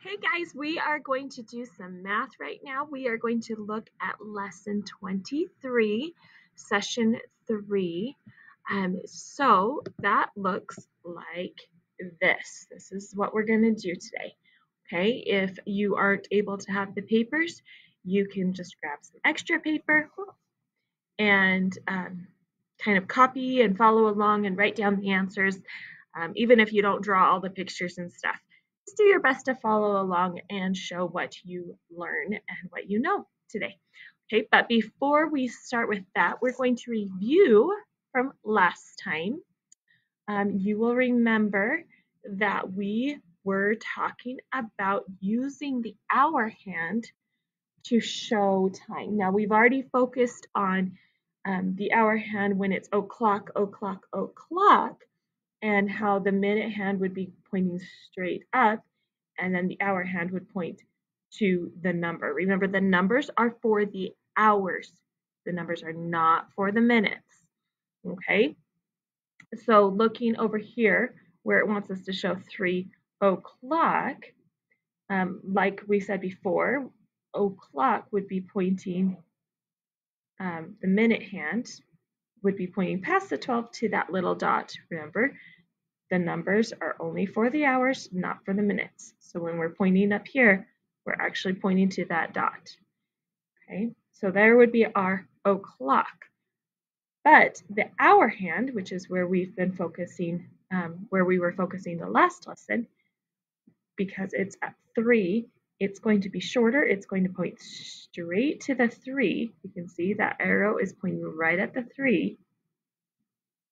Hey guys, we are going to do some math right now. We are going to look at lesson 23, session 3. So that looks like this. This is what we're going to do today. Okay, if you aren't able to have the papers, you can just grab some extra paper and kind of copy and follow along and write down the answers, even if you don't draw all the pictures and stuff. Just do your best to follow along and show what you learn and what you know today. Okay, but before we start with that, we're going to review from last time. You will remember that we were talking about using the hour hand to show time. Now we've already focused on the hour hand when it's o'clock, o'clock, o'clock, and how the minute hand would be pointing straight up, and then the hour hand would point to the number. Remember, the numbers are for the hours. The numbers are not for the minutes. Okay? So looking over here where it wants us to show 3 o'clock, like we said before, o'clock would be pointing, the minute hand would be pointing past the 12 to that little dot. Remember, the numbers are only for the hours, not for the minutes. So when we're pointing up here, we're actually pointing to that dot. Okay, so there would be our o'clock. But the hour hand, which is where we've been focusing, where we were focusing the last lesson, because it's at 3, it's going to be shorter. It's going to point straight to the 3. You can see that arrow is pointing right at the 3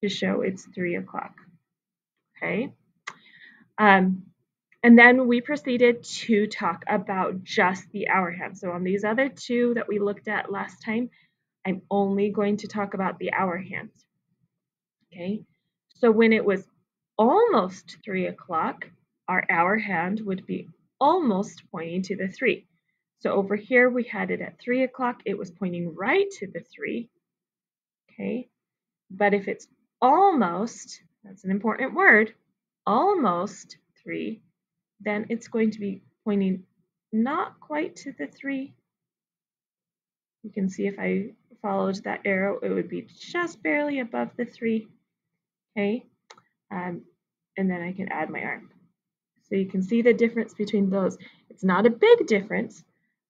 to show it's 3 o'clock. Okay. And then we proceeded to talk about just the hour hand. So on these other two that we looked at last time, I'm only going to talk about the hour hand. Okay. So when it was almost 3 o'clock, our hour hand would be almost pointing to the 3. So over here we had it at 3 o'clock. It was pointing right to the 3. Okay. But if it's almost, that's an important word, almost 3, then it's going to be pointing not quite to the 3. You can see if I followed that arrow, it would be just barely above the 3. Okay. And then I can add my arm. So you can see the difference between those. It's not a big difference,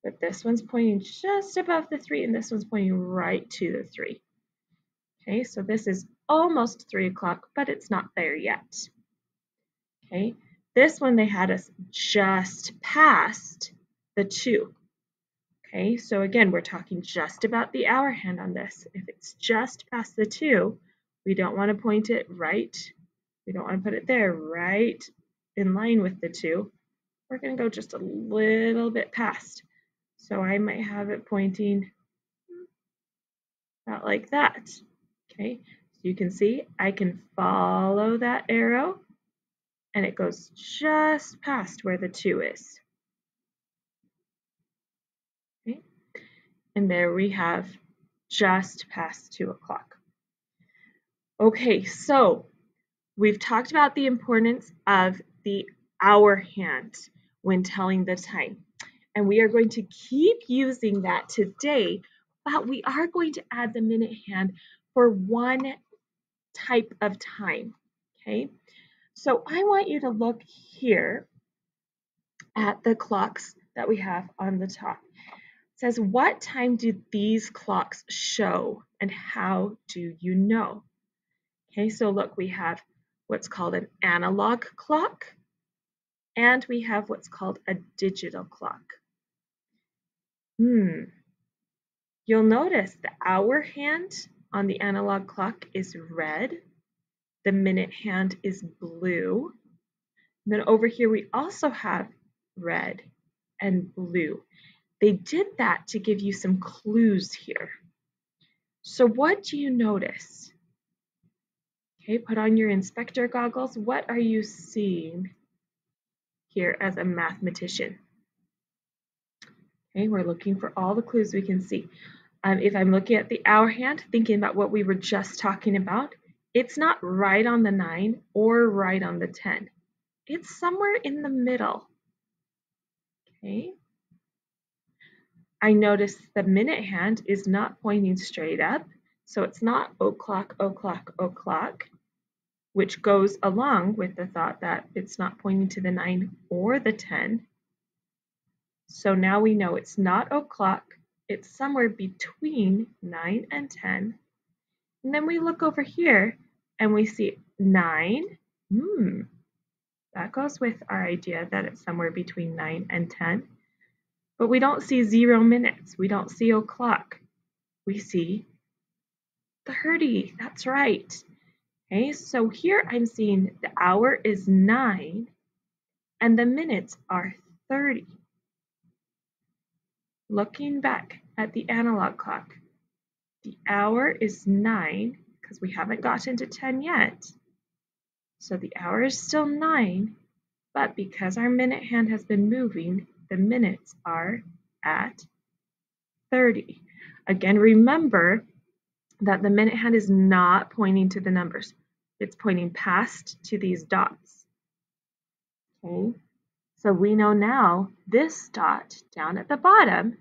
but this one's pointing just above the 3 and this one's pointing right to the 3. Okay, so this is almost 3 o'clock, but it's not there yet. Okay, this one they had us just past the 2. Okay, so again, we're talking just about the hour hand on this. If it's just past the 2, we don't want to point it right. We don't want to put it there right in line with the 2. We're going to go just a little bit past. So I might have it pointing about like that. Okay, so you can see I can follow that arrow and it goes just past where the 2 is. Okay, and there we have just past 2 o'clock. Okay, so we've talked about the importance of the hour hand when telling the time. And we are going to keep using that today, but we are going to add the minute hand for one type of time. Okay, so I want you to look here at the clocks that we have on the top. It says, what time do these clocks show and how do you know? Okay, so look, we have what's called an analog clock and we have what's called a digital clock. You'll notice the hour hand on the analog clock is red, the minute hand is blue. And then over here we also have red and blue. They did that to give you some clues here. So what do you notice? Okay, put on your inspector goggles. What are you seeing here as a mathematician? Okay, we're looking for all the clues we can see. If I'm looking at the hour hand, thinking about what we were just talking about, it's not right on the 9 or right on the 10. It's somewhere in the middle. Okay. I notice the minute hand is not pointing straight up, so it's not o'clock, o'clock, o'clock, which goes along with the thought that it's not pointing to the 9 or the 10. So now we know it's not o'clock, it's somewhere between 9 and 10. And then we look over here and we see 9. That goes with our idea that it's somewhere between 9 and 10. But we don't see 0 minutes. We don't see o'clock. We see 30. That's right. Okay, so here I'm seeing the hour is 9 and the minutes are 30. Looking back at the analog clock, the hour is 9 because we haven't gotten to 10 yet. So the hour is still 9, but because our minute hand has been moving, the minutes are at 30. Again, remember that the minute hand is not pointing to the numbers. It's pointing past to these dots. Okay, so we know now this dot down at the bottom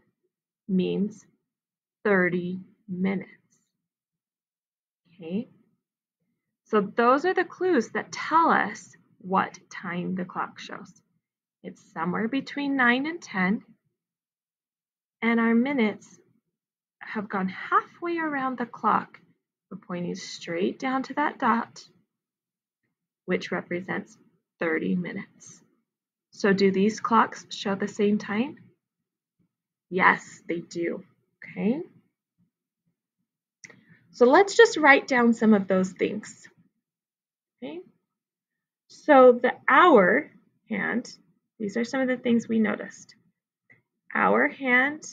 means 30 minutes. Okay, so those are the clues that tell us what time the clock shows. It's somewhere between 9 and 10, and our minutes have gone halfway around the clock. We're pointing straight down to that dot, which represents 30 minutes. So do these clocks show the same time? Yes, they do. Okay. So let's just write down some of those things. Okay. So the hour hand, these are some of the things we noticed. Hour hand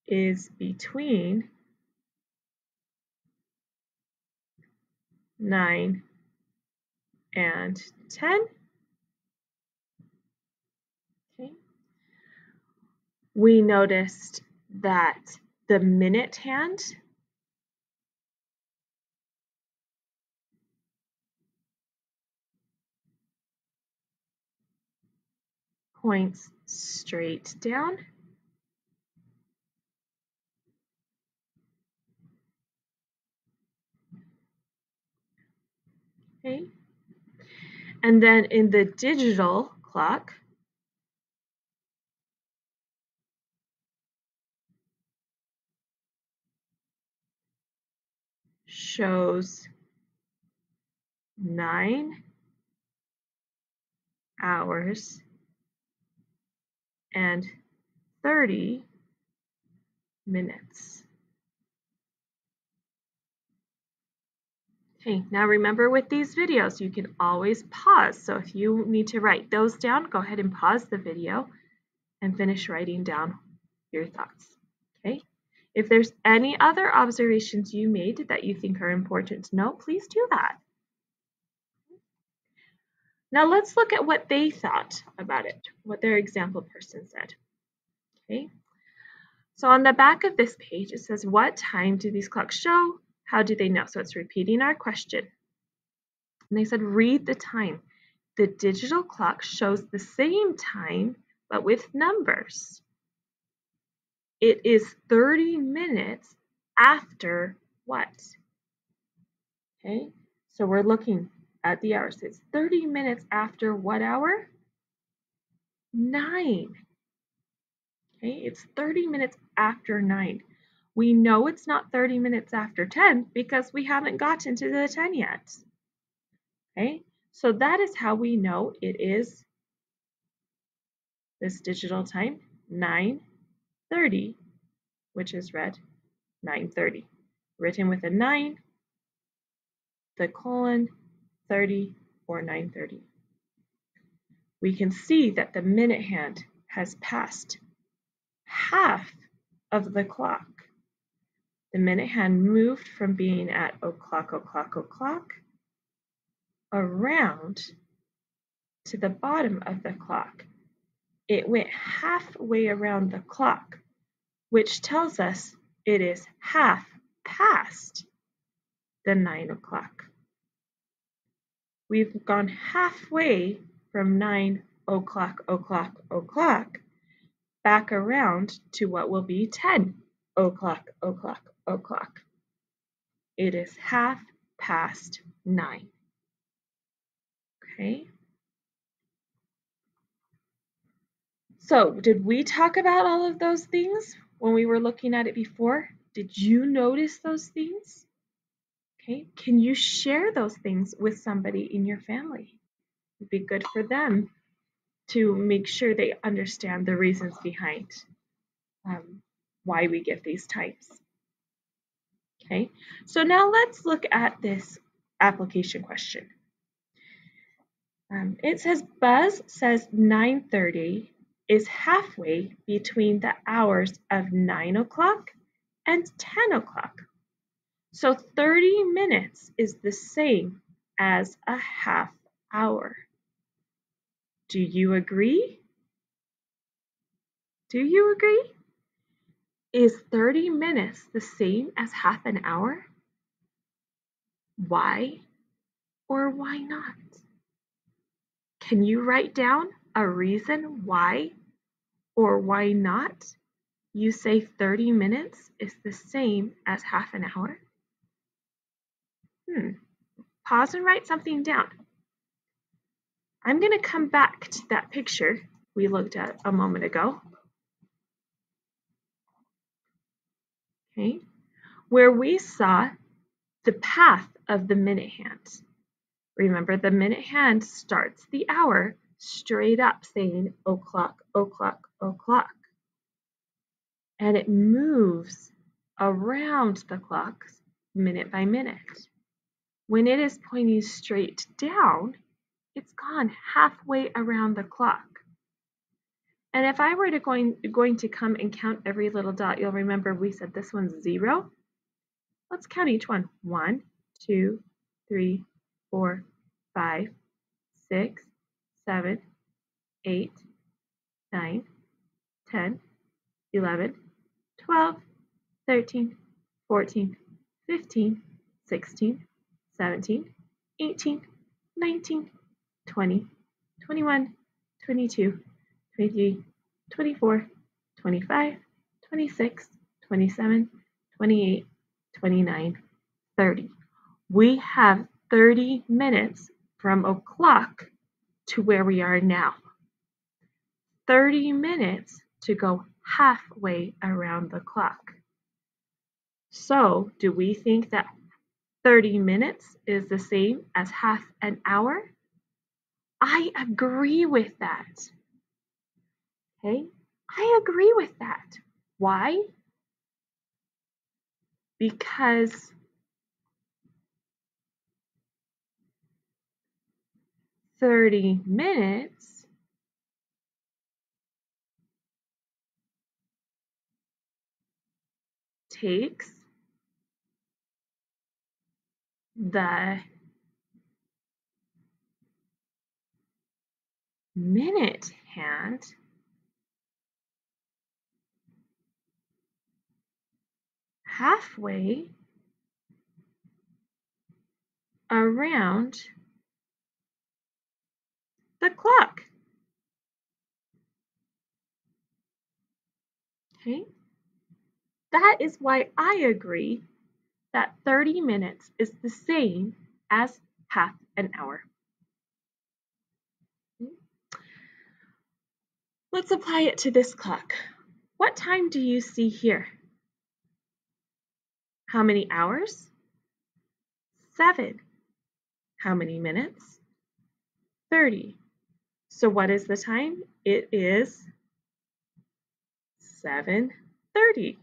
is between 9 and 10. Okay. We noticed that the minute hand points straight down. Okay. And then in the digital clock, shows 9 hours and 30 minutes. Okay, now remember with these videos, you can always pause. So if you need to write those down, go ahead and pause the video and finish writing down your thoughts. Okay, if there's any other observations you made that you think are important to know, please do that. Now let's look at what they thought about it, what their example person said. Okay, so on the back of this page, it says, what time do these clocks show? How do they know? So it's repeating our question. And they said, read the time. The digital clock shows the same time, but with numbers. It is 30 minutes after what? Okay, so we're looking at the hours. It's 30 minutes after what hour? 9. Okay, it's 30 minutes after 9. We know it's not 30 minutes after 10 because we haven't gotten to the 10 yet. Okay, so that is how we know it is this digital time, 9:30, which is read 9:30. Written with a 9, the colon, 30, or 9:30. We can see that the minute hand has passed half of the clock. The minute hand moved from being at o'clock, o'clock, o'clock, around to the bottom of the clock. It went halfway around the clock, which tells us it is half past the 9 o'clock. We've gone halfway from 9 o'clock back around to what will be 10 o'clock. It is 9:30. Okay. So, did we talk about all of those things when we were looking at it before? Did you notice those things? Okay. Can you share those things with somebody in your family? It'd be good for them to make sure they understand the reasons behind why we give these times. Okay, so now let's look at this application question. It says Buzz says 9:30 is halfway between the hours of 9 o'clock and 10 o'clock. So 30 minutes is the same as a half hour. Do you agree? Do you agree? Is 30 minutes the same as half an hour? Why or why not? Can you write down a reason why or why not you say 30 minutes is the same as half an hour? Pause and write something down. I'm going to come back to that picture we looked at a moment ago. Okay, where we saw the path of the minute hand. Remember, the minute hand starts the hour straight up saying o'clock. And it moves around the clock minute by minute. When it is pointing straight down, it's gone halfway around the clock. And if I were going to come and count every little dot, you'll remember we said this one's 0. Let's count each one. 1, 2, 3, 4, 5, 6, 7, 8, 9, 10, 11, 12, 13, 14, 15, 16, 17, 18, 19, 20, 21, 22, 23, 24, 25, 26, 27, 28, 29, 30. We have 30 minutes from o'clock to where we are now. 30 minutes to go halfway around the clock. So, do we think that 30 minutes is the same as half an hour? I agree with that. Okay, I agree with that. Why? Because 30 minutes takes the minute hand halfway around the clock. Okay, that is why I agree that 30 minutes is the same as half an hour. Let's apply it to this clock. What time do you see here? How many hours? 7. How many minutes? 30. So what is the time? It is 7:30.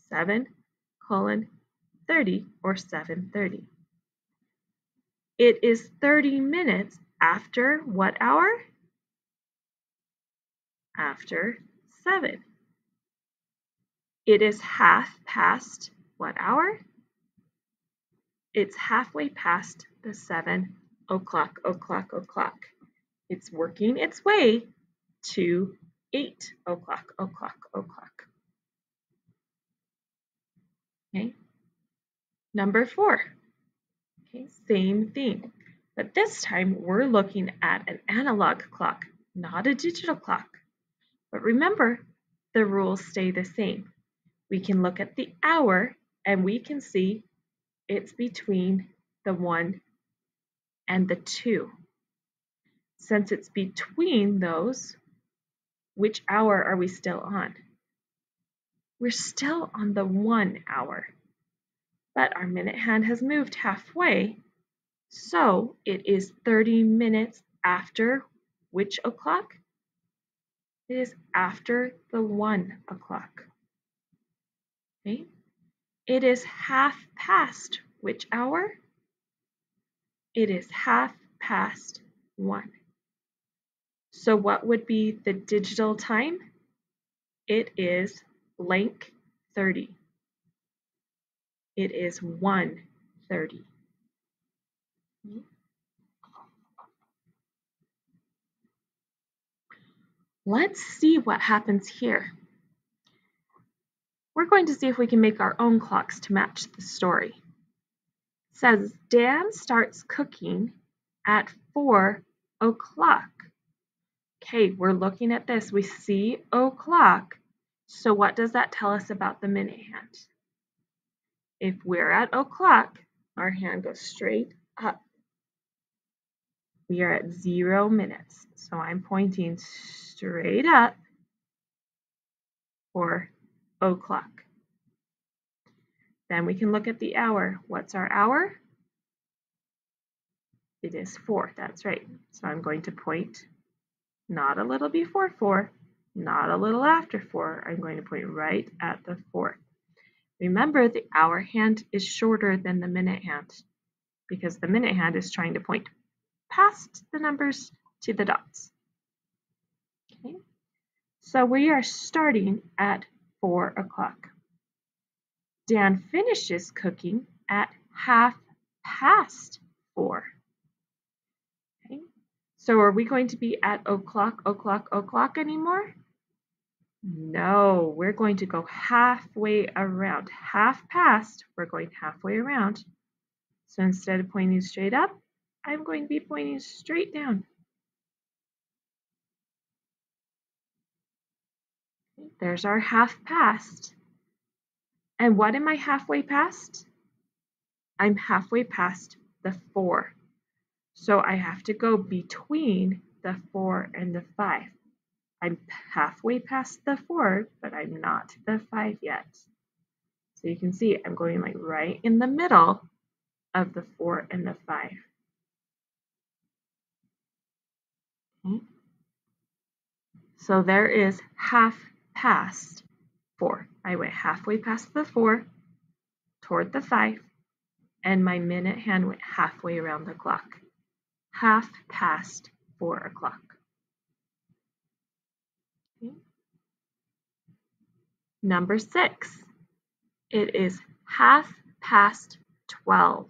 7:30 or 7:30. It is 30 minutes after what hour? After 7. It is half past what hour? It's halfway past the 7 o'clock. It's working its way to 8 o'clock. Okay. Number 4. Okay, same thing. But this time we're looking at an analog clock, not a digital clock. But remember, the rules stay the same. We can look at the hour and we can see it's between the 1 and the 2. Since it's between those, which hour are we still on? We're still on the 1 hour, but our minute hand has moved halfway, so it is 30 minutes after which o'clock? It is after the 1 o'clock. Okay? It is half past which hour? It is half past 1. So what would be the digital time? It is blank 30. It is 1:30. Let's see what happens here. We're going to see if we can make our own clocks to match the story. It says Dan starts cooking at 4 o'clock. Okay, we're looking at this. We see o'clock. So what does that tell us about the minute hand? If we're at o'clock, our hand goes straight up. We are at 0 minutes. So I'm pointing straight up for o'clock. Then we can look at the hour. What's our hour? It is 4. That's right. So I'm going to point not a little before 4, not a little after 4. I'm going to point right at the 4. Remember, the hour hand is shorter than the minute hand because the minute hand is trying to point past the numbers to the dots. Okay. So we are starting at 4 o'clock. Dan finishes cooking at 4:30. Okay. So are we going to be at o'clock anymore? No, we're going to go halfway around. Half past, we're going halfway around. So instead of pointing straight up, I'm going to be pointing straight down. There's our half past. And what am I halfway past? I'm halfway past the 4. So I have to go between the 4 and the 5. I'm halfway past the 4, but I'm not the 5 yet. So you can see I'm going like right in the middle of the 4 and the 5. Okay. So there is half past 4. I went halfway past the 4 toward the 5, and my minute hand went halfway around the clock. Half past 4 o'clock. Okay. Number 6. It is 12:30.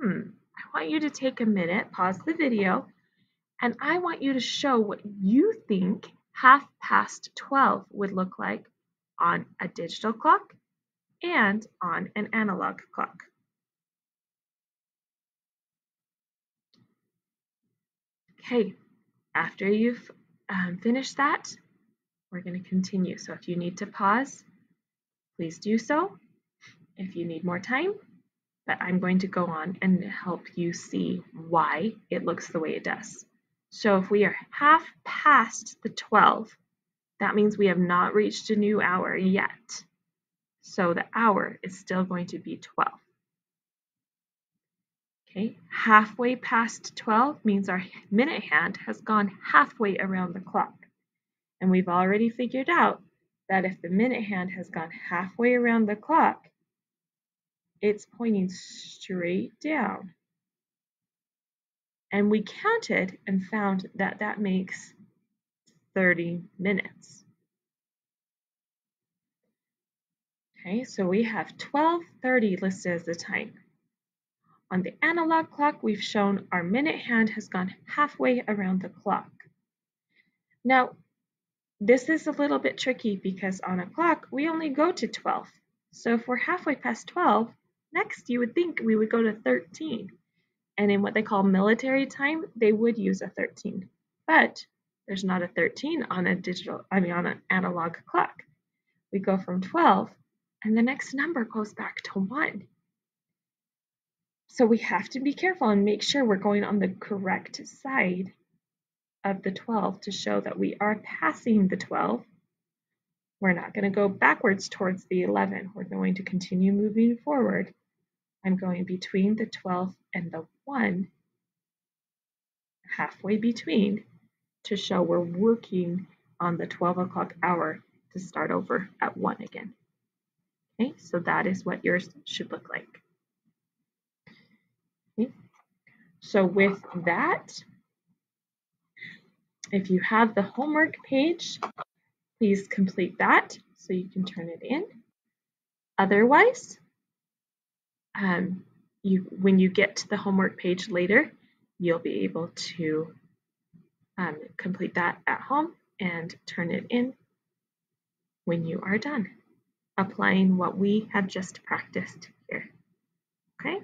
I want you to take a minute, pause the video, and I want you to show what you think 12:30 would look like on a digital clock and on an analog clock. Okay, after you've finished that, we're going to continue. So if you need to pause, please do so. If you need more time, but I'm going to go on and help you see why it looks the way it does. So if we are half past the 12, that means we have not reached a new hour yet. So the hour is still going to be 12. Okay, halfway past 12 means our minute hand has gone halfway around the clock. And we've already figured out that if the minute hand has gone halfway around the clock, it's pointing straight down. And we counted and found that that makes 30 minutes. Okay, so we have 12:30 listed as the time. On the analog clock, we've shown our minute hand has gone halfway around the clock. Now, this is a little bit tricky because on a clock, we only go to 12. So if we're halfway past 12, next you would think we would go to 13. And in what they call military time, they would use a 13. But there's not a 13 on on an analog clock. We go from 12, and the next number goes back to 1. So we have to be careful and make sure we're going on the correct side of the 12 to show that we are passing the 12. We're not going to go backwards towards the 11. We're going to continue moving forward. I'm going between the 12 and the 1, halfway between, to show we're working on the 12 o'clock hour to start over at 1 again. Okay, so that is what yours should look like. Okay. So with that, if you have the homework page, please complete that so you can turn it in. Otherwise, when you get to the homework page later, you'll be able to complete that at home and turn it in when you are done applying what we have just practiced here. Okay,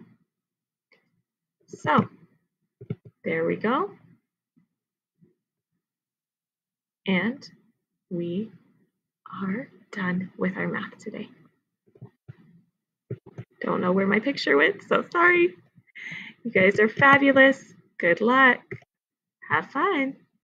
so there we go. And we are done with our math today. Don't know where my picture went, so sorry. You guys are fabulous. Good luck. Have fun.